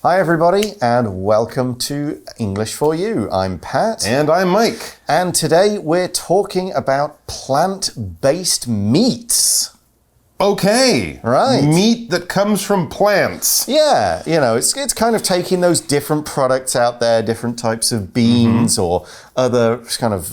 Hi everybody and welcome to English for You. I'm Pat. And I'm Mike. And today we're talking about plant-based meats. Okay. Right. Meat that comes from plants. Yeah, you know, it's kind of taking those different products out there, different types of beans or other kind of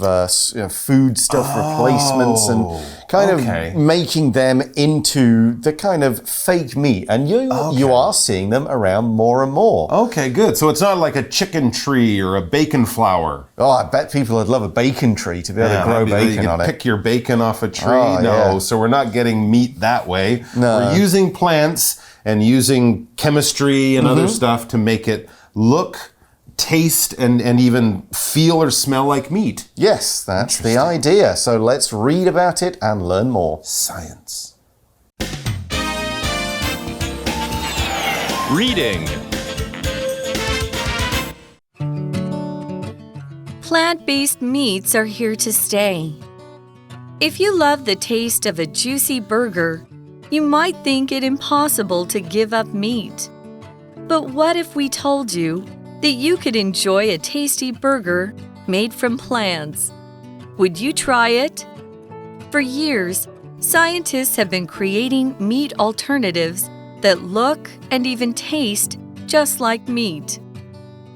food stuff replacements and kind of making them into the kind of fake meat. And you are seeing them around more and more. Okay, good. So it's not like a chicken tree or a bacon flower. Oh, I bet people would love a bacon tree to be able to grow bacon on it. Pick your bacon off a tree. So we're not getting meat that way. No. We're using plants and using chemistry and other stuff to make it look, taste, and even feel or smell like meat. Yes, that's the idea. So let's read about it and learn more. Science. Reading. Plant-based meats are here to stay. If you love the taste of a juicy burger, you might think it impossible to give up meat. But what if we told you that you could enjoy a tasty burger made from plants? Would you try it? For years, scientists have been creating meat alternatives that look and even taste just like meat.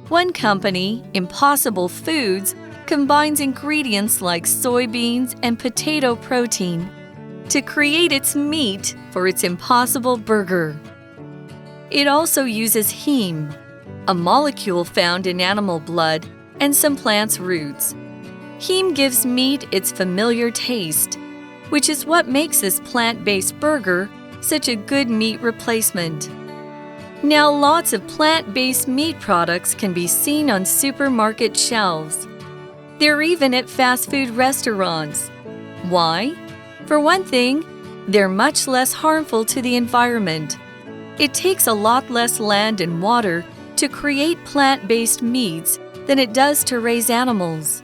One company, Impossible Foods, combines ingredients like soybeans and potato protein to create its meat for its Impossible Burger. It also uses heme, a molecule found in animal blood and some plants' roots. Heme gives meat its familiar taste, which is what makes this plant-based burger such a good meat replacement. Now, lots of plant-based meat products can be seen on supermarket shelves. They're even at fast food restaurants. Why? For one thing, they're much less harmful to the environment. It takes a lot less land and water to create plant-based meats than it does to raise animals.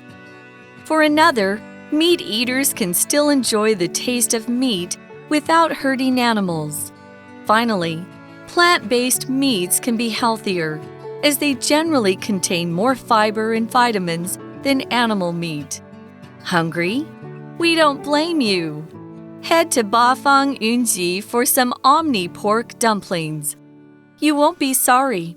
For another, meat eaters can still enjoy the taste of meat without hurting animals. Finally, plant-based meats can be healthier, as they generally contain more fiber and vitamins than animal meat. Hungry? We don't blame you. Head to Bafang Yunji for some Omni pork dumplings. You won't be sorry.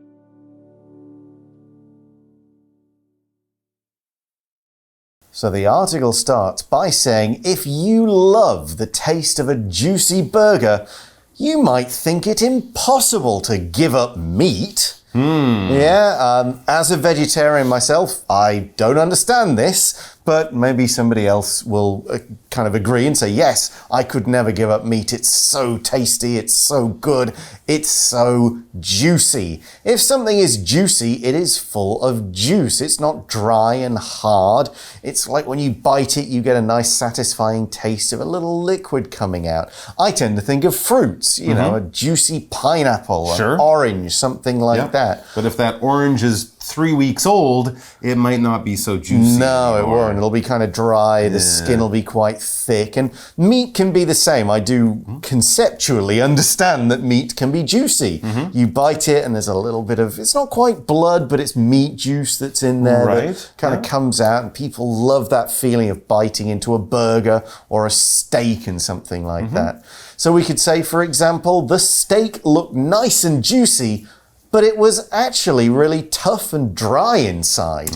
So the article starts by saying, if you love the taste of a juicy burger, you might think it impossible to give up meat. Yeah, as a vegetarian myself, I don't understand this, but maybe somebody else will kind of agree and say, yes, I could never give up meat. It's so tasty, it's so good, it's so juicy. If something is juicy, it is full of juice. It's not dry and hard. It's like when you bite it, you get a nice satisfying taste of a little liquid coming out. I tend to think of fruits, you know, a juicy pineapple, an orange, something like that. But if that orange is 3 weeks old, it might not be so juicy. No, it won't. It'll be kind of dry. The skin will be quite thick. And meat can be the same. I do conceptually understand that meat can be juicy. You bite it and there's a little bit of, it's not quite blood, but it's meat juice that's in there that kind of comes out. And people love that feeling of biting into a burger or a steak and something like that. So we could say, for example, the steak looked nice and juicy, but it was actually really tough and dry inside.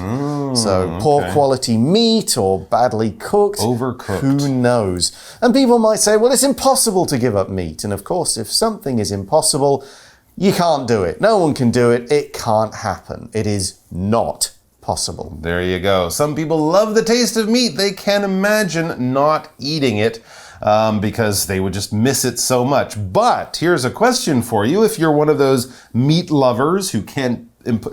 So poor quality meat or badly cooked. Overcooked. Who knows? And people might say, well, it's impossible to give up meat. And of course, if something is impossible, you can't do it. No one can do it. It can't happen. It is not possible. There you go. Some people love the taste of meat. They can't imagine not eating it. Because they would just miss it so much. But here's a question for you. If you're one of those meat lovers who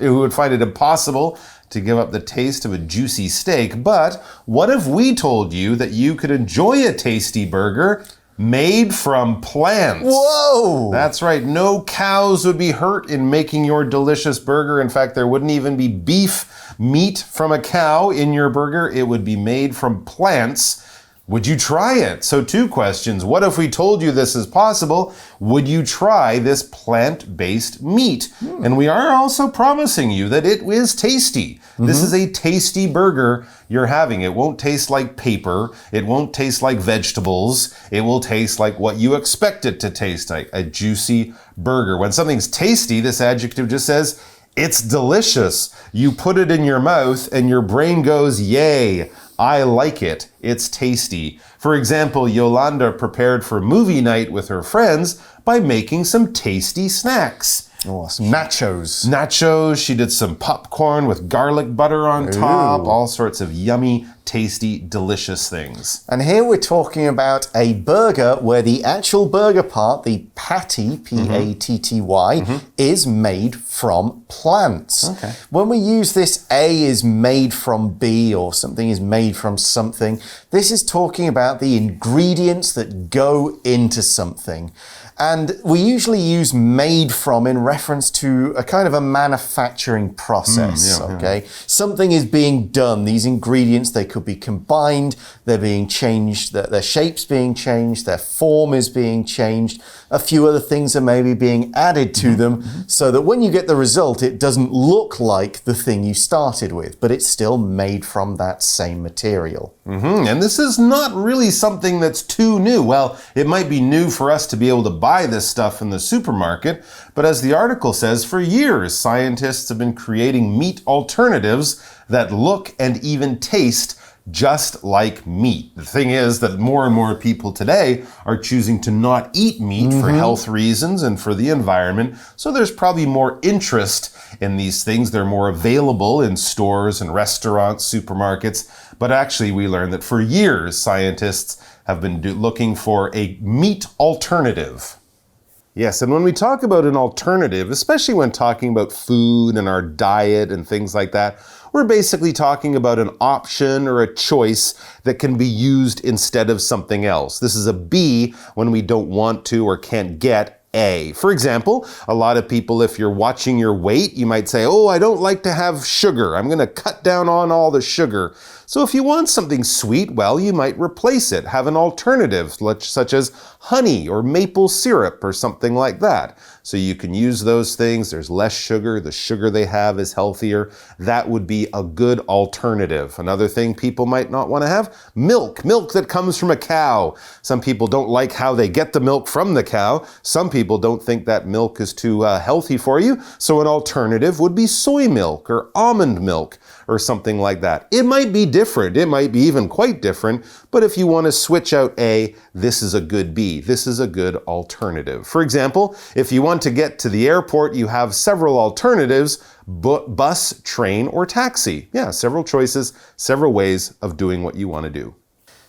would find it impossible to give up the taste of a juicy steak, but what if we told you that you could enjoy a tasty burger made from plants? Whoa! That's right. No cows would be hurt in making your delicious burger. In fact, there wouldn't even be beef meat from a cow in your burger. It would be made from plants. Would you try it? So 2 questions. What if we told you this is possible? Would you try this plant-based meat? And we are also promising you that it is tasty. This is a tasty burger you're having. It won't taste like paper. It won't taste like vegetables. It will taste like what you expect it to taste like, a juicy burger. When something's tasty, this adjective just says, it's delicious. You put it in your mouth and your brain goes, yay, I like it. It's tasty. For example, Yolanda prepared for movie night with her friends by making some tasty snacks. Oh, some nachos. Nachos. She did some popcorn with garlic butter on top. All sorts of yummy, tasty, delicious things. And here we're talking about a burger where the actual burger part, the patty, P-A-T-T-Y, is made from plants. Okay. When we use this A is made from B or something is made from something, this is talking about the ingredients that go into something. And we usually use made from in reference to a kind of a manufacturing process, okay? Something is being done. These ingredients, they could be combined, they're being changed, their shape's being changed, their form is being changed. A few other things are maybe being added to them so that when you get the result, it doesn't look like the thing you started with, but it's still made from that same material. And this is not really something that's too new. Well, it might be new for us to be able to buy this stuff in the supermarket, but as the article says, for years, scientists have been creating meat alternatives that look and even taste just like meat. The thing is that more and more people today are choosing to not eat meat for health reasons and for the environment, so there's probably more interest in these things. They're more available in stores and restaurants, supermarkets, but actually we learned that for years scientists have been looking for a meat alternative. Yes, and when we talk about an alternative, especially when talking about food and our diet and things like that, we're basically talking about an option or a choice that can be used instead of something else. This is a B when we don't want to or can't get A. For example, a lot of people, if you're watching your weight, you might say, oh, I don't like to have sugar. I'm going to cut down on all the sugar. So if you want something sweet, well, you might replace it, have an alternative, such as honey or maple syrup or something like that. So you can use those things. There's less sugar. The sugar they have is healthier. That would be a good alternative. Another thing people might not want to have, milk that comes from a cow. Some people don't like how they get the milk from the cow. Some people don't think that milk is too healthy for you. So an alternative would be soy milk or almond milk or something like that. It might be different. It might be even quite different. But if you want to switch out A, this is a good B. This is a good alternative. For example, if you want to get to the airport, you have several alternatives: bus, train, or taxi. Yeah, several choices, several ways of doing what you want to do.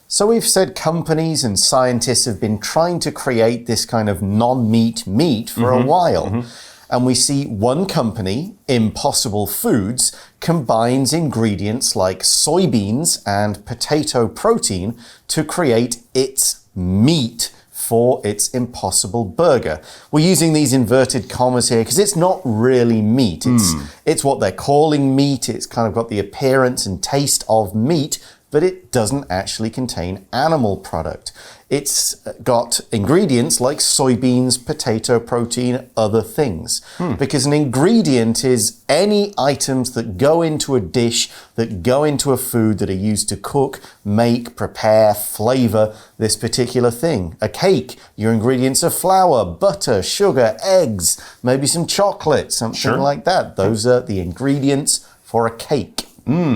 So we've said companies and scientists have been trying to create this kind of non-meat meat for a while. And we see one company, Impossible Foods, combines ingredients like soybeans and potato protein to create its meat for its Impossible Burger. We're using these inverted commas here because it's not really meat. It's what they're calling meat. It's kind of got the appearance and taste of meat, but it doesn't actually contain animal product. It's got ingredients like soybeans, potato protein, other things. Because an ingredient is any items that go into a dish, that go into a food, that are used to cook, make, prepare, flavor this particular thing. A cake, your ingredients are flour, butter, sugar, eggs, maybe some chocolate, something like that. Those are the ingredients for a cake.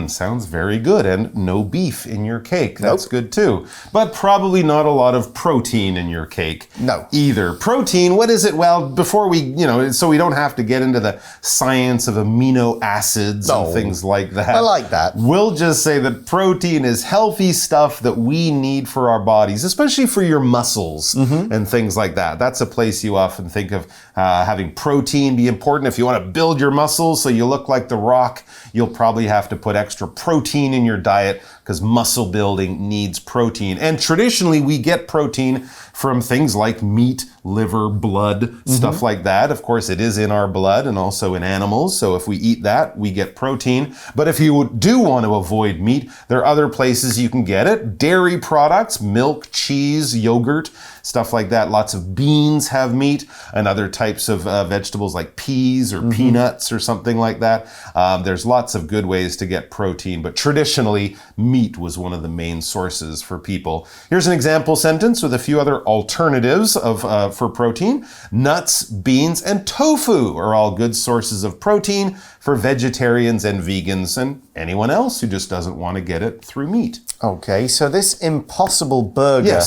Sounds very good. And no beef in your cake. That's good too. But probably not a lot of protein in your cake. No. Either. Protein, what is it? Well, before we, so we don't have to get into the science of amino acids and things like that. I like that. We'll just say that protein is healthy stuff that we need for our bodies, especially for your muscles and things like that. That's a place you often think of having protein be important. If you want to build your muscles so you look like The Rock, you'll probably have to put extra protein in your diet because muscle building needs protein. And traditionally, we get protein from things like meat, liver, blood, stuff like that. Of course, it is in our blood and also in animals. So if we eat that, we get protein. But if you do want to avoid meat, there are other places you can get it. Dairy products, milk, cheese, yogurt, stuff like that. Lots of beans have meat, and other types of vegetables like peas or peanuts or something like that. There's lots of good ways to get protein, but traditionally, meat was one of the main sources for people. Here's an example sentence with a few other alternatives for protein. Nuts, beans, and tofu are all good sources of protein for vegetarians and vegans and anyone else who just doesn't want to get it through meat. Okay, so this Impossible Burger,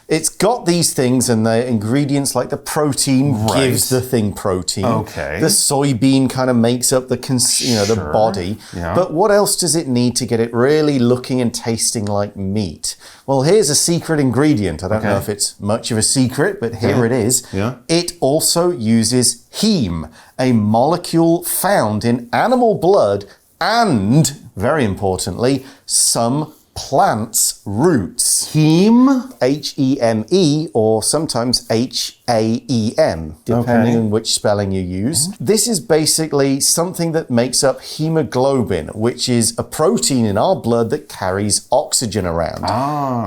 it's got these things and the ingredients like the protein gives the thing protein. Okay. The soybean kind of makes up the the body. Yeah. But what else does it need to get it really looking and tasting like meat? Well, here's a secret ingredient. I don't know if it's much of a secret, but here it is. Yeah. It also uses heme, a molecule found in animal blood and, very importantly, some plants' roots. Heme? H-E-M-E or sometimes H-A-E-M, depending on which spelling you use. This is basically something that makes up hemoglobin, which is a protein in our blood that carries oxygen around.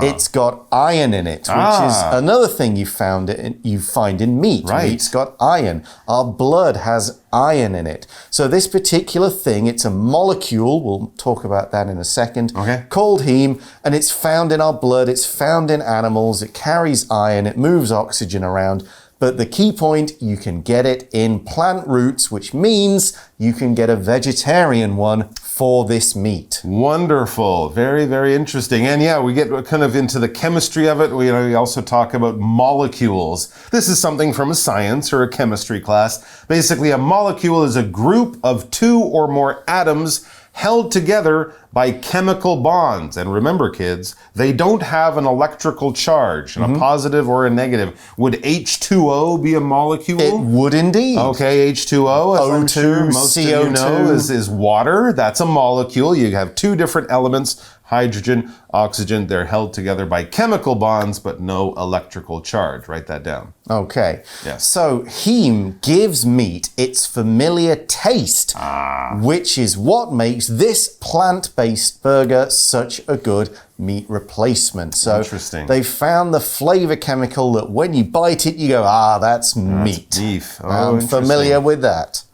It's got iron in it, which is another thing you find in meat. Meat's got iron. Our blood has iron in it. So this particular thing, it's a molecule, we'll talk about that in a second, called heme, and it's found in our blood, it's found in animals, it carries iron, it moves oxygen around. But the key point, you can get it in plant roots, which means you can get a vegetarian one for this meat. Wonderful. Very, very interesting. And yeah, we get kind of into the chemistry of it. We also talk about molecules. This is something from a science or a chemistry class. Basically, a molecule is a group of two or more atoms held together by chemical bonds. And remember, kids, they don't have an electrical charge, a positive or a negative. Would H2O be a molecule? It would indeed. Okay, H2O, as I'm sure most CO2. of you know, is water. That's a molecule. You have two different elements, hydrogen, oxygen. They're held together by chemical bonds, but no electrical charge. Write that down. Okay. Yes. So heme gives meat its familiar taste, which is what makes this plant-based burger such a good meat replacement. So interesting. They found the flavor chemical that when you bite it, you go, that's meat. Beef. I'm familiar with that.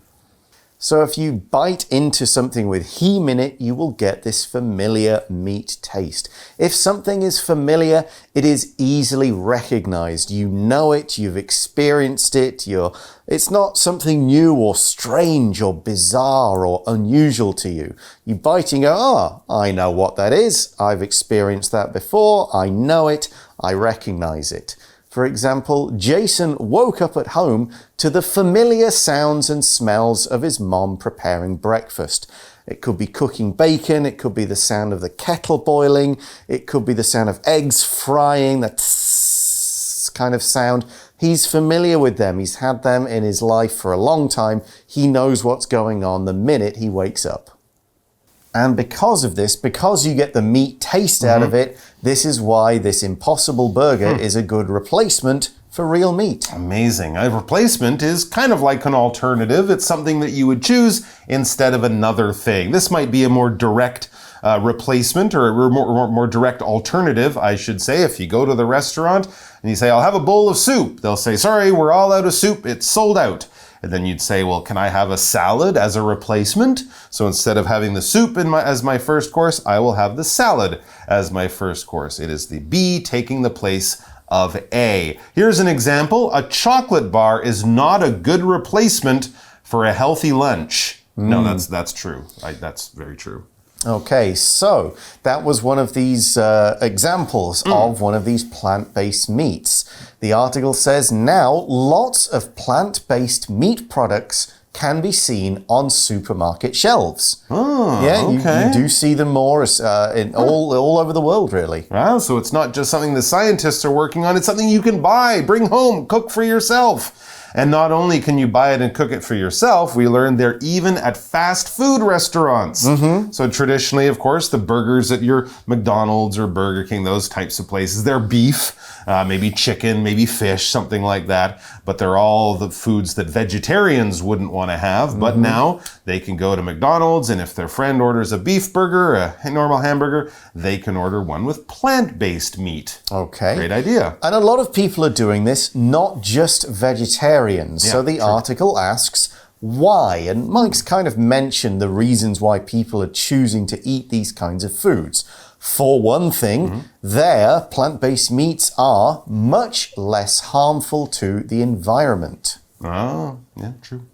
So if you bite into something with heme in it, you will get this familiar meat taste. If something is familiar, it is easily recognized. You know it, you've experienced it, it's not something new or strange or bizarre or unusual to you. You bite and go, I know what that is. I've experienced that before. I know it. I recognize it. For example, Jason woke up at home to the familiar sounds and smells of his mom preparing breakfast. It could be cooking bacon, it could be the sound of the kettle boiling, it could be the sound of eggs frying, that tss kind of sound. He's familiar with them. He's had them in his life for a long time. He knows what's going on the minute he wakes up. And because of this, because you get the meat taste out of it, this is why this Impossible Burger is a good replacement for real meat. Amazing. A replacement is kind of like an alternative. It's something that you would choose instead of another thing. This might be a more direct replacement or a more direct alternative, I should say. If you go to the restaurant and you say, I'll have a bowl of soup, they'll say, sorry, we're all out of soup. It's sold out. And then you'd say, well, can I have a salad as a replacement? So instead of having the soup as my first course, I will have the salad as my first course. It is the B taking the place of A. Here's an example. A chocolate bar is not a good replacement for a healthy lunch. No, that's true. That's very true. Okay, so that was one of these examples of one of these plant-based meats. The article says now lots of plant-based meat products can be seen on supermarket shelves. You do see them more all over the world, really. Wow, so it's not just something the scientists are working on, it's something you can buy, bring home, cook for yourself. And not only can you buy it and cook it for yourself, we learned they're even at fast food restaurants. So traditionally, of course, the burgers at your McDonald's or Burger King, those types of places, they're beef, maybe chicken, maybe fish, something like that. But they're all the foods that vegetarians wouldn't want to have. But now they can go to McDonald's, and if their friend orders a beef burger, a normal hamburger, they can order one with plant-based meat. Okay. Great idea. And a lot of people are doing this, not just vegetarians. Yeah, so the article asks, why? And Mike's kind of mentioned the reasons why people are choosing to eat these kinds of foods. For one thing, their plant-based meats are much less harmful to the environment. Oh, yeah, true.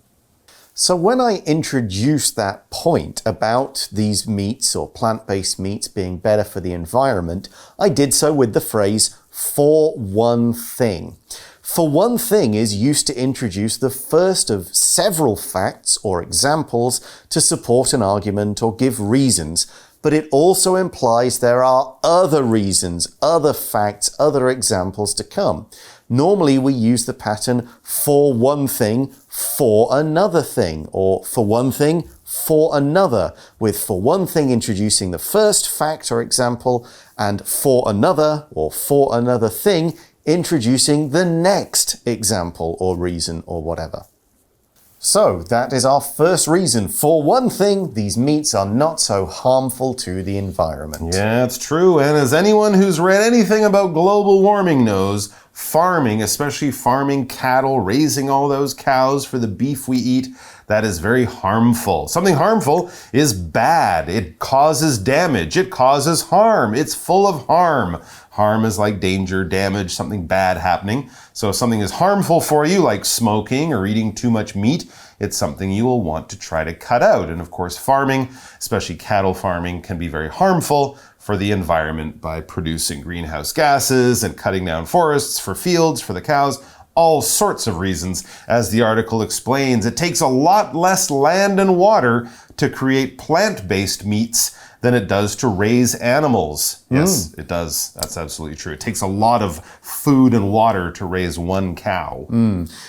So when I introduced that point about these meats or plant-based meats being better for the environment, I did so with the phrase, for one thing. For one thing is used to introduce the first of several facts or examples to support an argument or give reasons, but it also implies there are other reasons, other facts, other examples to come. Normally we use the pattern for one thing, for another thing, or for one thing, for another, with for one thing introducing the first fact or example, and for another, or for another thing, introducing the next example or reason or whatever. So that is our first reason. For one thing, these meats are not so harmful to the environment. Yeah, it's true. And as anyone who's read anything about global warming knows, farming, especially farming cattle, raising all those cows for the beef we eat, that is very harmful. Something harmful is bad. It causes damage. It causes harm. It's full of harm. Harm is like danger, damage, something bad happening. So if something is harmful for you, like smoking or eating too much meat, it's something you will want to try to cut out. And of course, farming, especially cattle farming, can be very harmful for the environment by producing greenhouse gases and cutting down forests for fields, for the cows, all sorts of reasons. As the article explains, it takes a lot less land and water to create plant-based meats than it does to raise animals. Yes, it does. That's absolutely true. It takes a lot of food and water to raise one cow.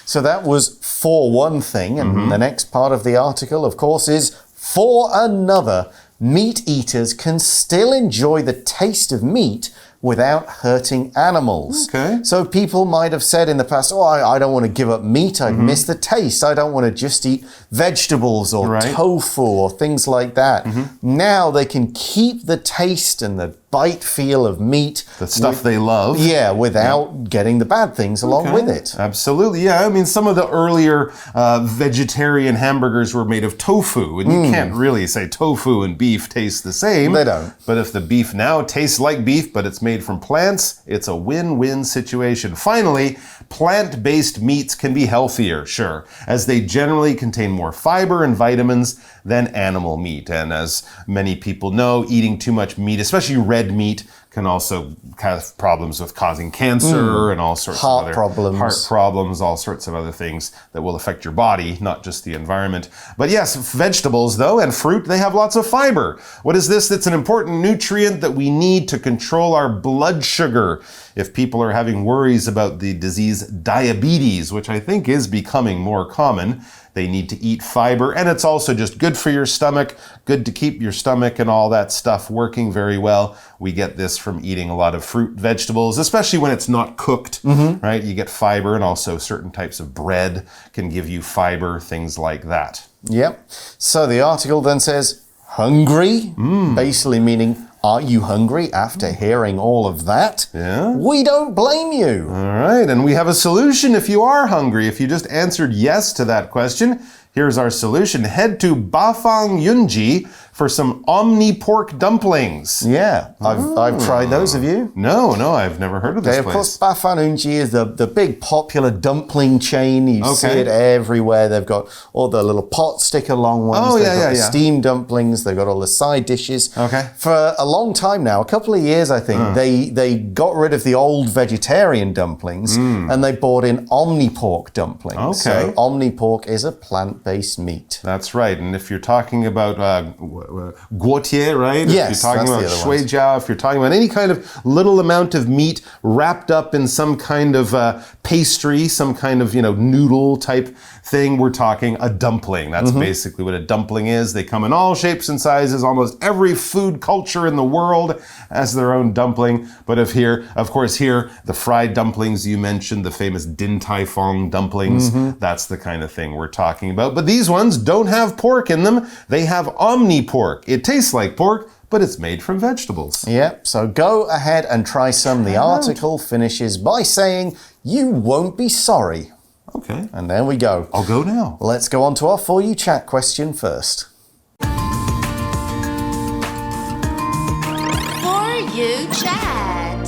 So that was for one thing, and the next part of the article, of course, is for another. Meat eaters can still enjoy the taste of meat without hurting animals. Okay. So people might have said in the past, oh, I don't want to give up meat, I miss the taste, I don't want to just eat vegetables or tofu or things like that. Now they can keep the taste and the bite feel of meat. The stuff they love. Yeah, without getting the bad things along with it. Absolutely, yeah. I mean, some of the earlier vegetarian hamburgers were made of tofu, and you can't really say tofu and beef taste the same. They don't. But if the beef now tastes like beef, but it's made from plants, it's a win-win situation. Finally, plant-based meats can be healthier, sure, as they generally contain more fiber and vitamins than animal meat. And as many people know, eating too much meat, especially red meat, can also have problems with causing cancer and all sorts of other heart problems, all sorts of other things that will affect your body, not just the environment. But yes, vegetables though, and fruit, they have lots of fiber. What is this? That's an important nutrient that we need to control our blood sugar. If people are having worries about the disease diabetes, which I think is becoming more common, they need to eat fiber, and it's also just good for your stomach, good to keep your stomach and all that stuff working very well. We get this from eating a lot of fruit, vegetables, especially when it's not cooked, right? You get fiber, and also certain types of bread can give you fiber, things like that. Yep. So the article then says, hungry? Basically meaning, are you hungry after hearing all of that? Yeah. We don't blame you. All right, and we have a solution if you are hungry. If you just answered yes to that question, here's our solution. Head to Bafang Yunji for some omni pork dumplings. Yeah, I've tried those. Have you? No, I've never heard of this place. Of course, Bafang Yunji is the big popular dumpling chain. You see it everywhere. They've got all the little pot sticker long ones. They've got the steamed dumplings. They've got all the side dishes. For a long time now, a couple of years, I think, they got rid of the old vegetarian dumplings and they brought in omni pork dumplings. So omni pork is a plant plant-based meat. That's right. And if you're talking about guotie, right? Yes, if you're talking about that's the other shui jiao, if you're talking about any kind of little amount of meat wrapped up in some kind of pastry, some kind of, noodle type thing, we're talking a dumpling. That's basically what a dumpling is. They come in all shapes and sizes. Almost every food culture in the world has their own dumpling. But of course, the fried dumplings you mentioned, the famous Din Tai Fung dumplings, that's the kind of thing we're talking about. But these ones don't have pork in them. They have omni pork. It tastes like pork, but it's made from vegetables. Yep, so go ahead and try some. The article finishes by saying, you won't be sorry. Okay. And there we go. I'll go now. Let's go on to our For You Chat question first. For You Chat.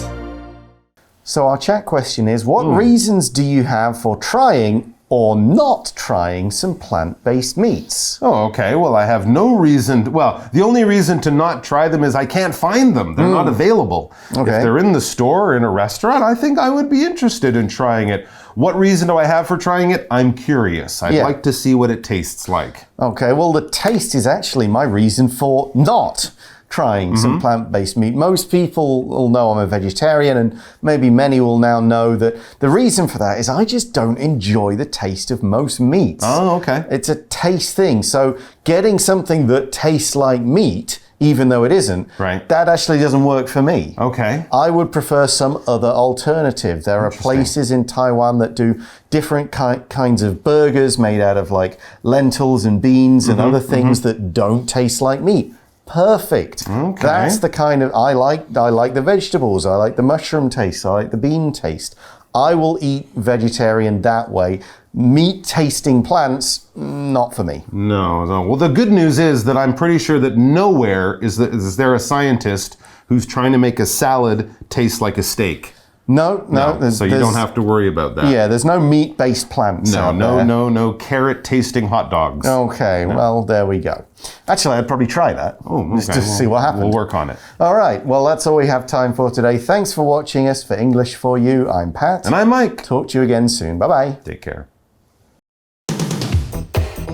So our chat question is, what reasons do you have for trying or not trying some plant-based meats? Oh, okay. Well, I have no reason. The only reason to not try them is I can't find them. They're not available. Okay. If they're in the store or in a restaurant, I think I would be interested in trying it. What reason do I have for trying it? I'm curious. I'd like to see what it tastes like. Okay, well, the taste is actually my reason for not trying some plant-based meat. Most people will know I'm a vegetarian, and maybe many will now know that the reason for that is I just don't enjoy the taste of most meats. Oh, okay. It's a taste thing. So getting something that tastes like meat, even though it isn't, that actually doesn't work for me. Okay. I would prefer some other alternative. There are places in Taiwan that do different kinds of burgers made out of like lentils and beans and other things that don't taste like meat. Perfect. Okay. That's the kind of, I like the vegetables, I like the mushroom taste, I like the bean taste. I will eat vegetarian that way. Meat tasting plants, not for me. No. Well, the good news is that I'm pretty sure that nowhere is there a scientist who's trying to make a salad taste like a steak. No. So you don't have to worry about that. Yeah, there's no meat-based plants. No carrot-tasting hot dogs. Okay, well, there we go. Actually, I'd probably try that. Oh, okay. Just to see what happens. We'll work on it. All right, well, that's all we have time for today. Thanks for watching us for English for You. I'm Pat. And I'm Mike. Talk to you again soon. Bye-bye. Take care.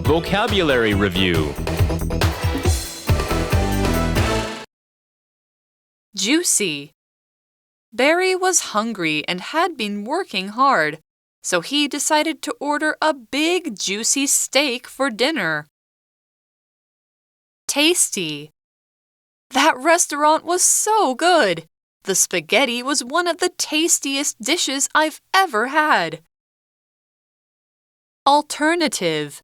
Vocabulary Review. Juicy. Barry was hungry and had been working hard, so he decided to order a big juicy steak for dinner. Tasty. That restaurant was so good. The spaghetti was one of the tastiest dishes I've ever had. Alternative.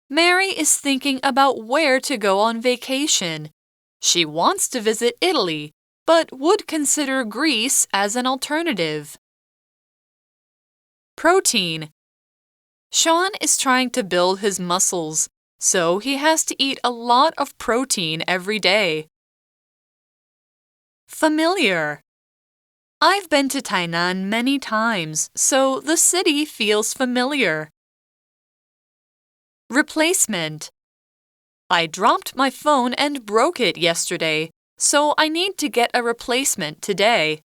Mary is thinking about where to go on vacation. She wants to visit Italy, but would consider Greece as an alternative. Protein. Sean is trying to build his muscles, so he has to eat a lot of protein every day. Familiar. I've been to Tainan many times, so the city feels familiar. Replacement. I dropped my phone and broke it yesterday, so I need to get a replacement today.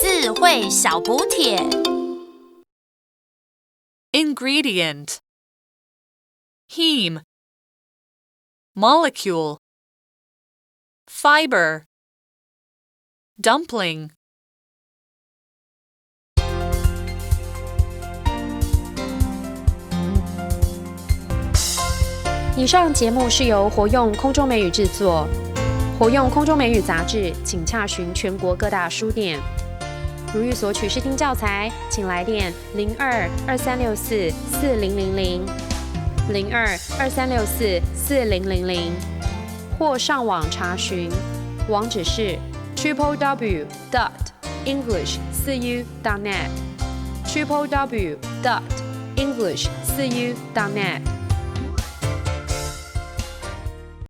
智慧小补帖 Ingredient. Heme. Molecule. Fiber. Dumpling. 以上节目是由活用空中美语制作，活用空中美语杂志，请洽询全国各大书店。如欲索取试听教材，请来电02-2364-4000 02-2364-4000，或上网查询，网址是 www.english4u.net www.english4u.net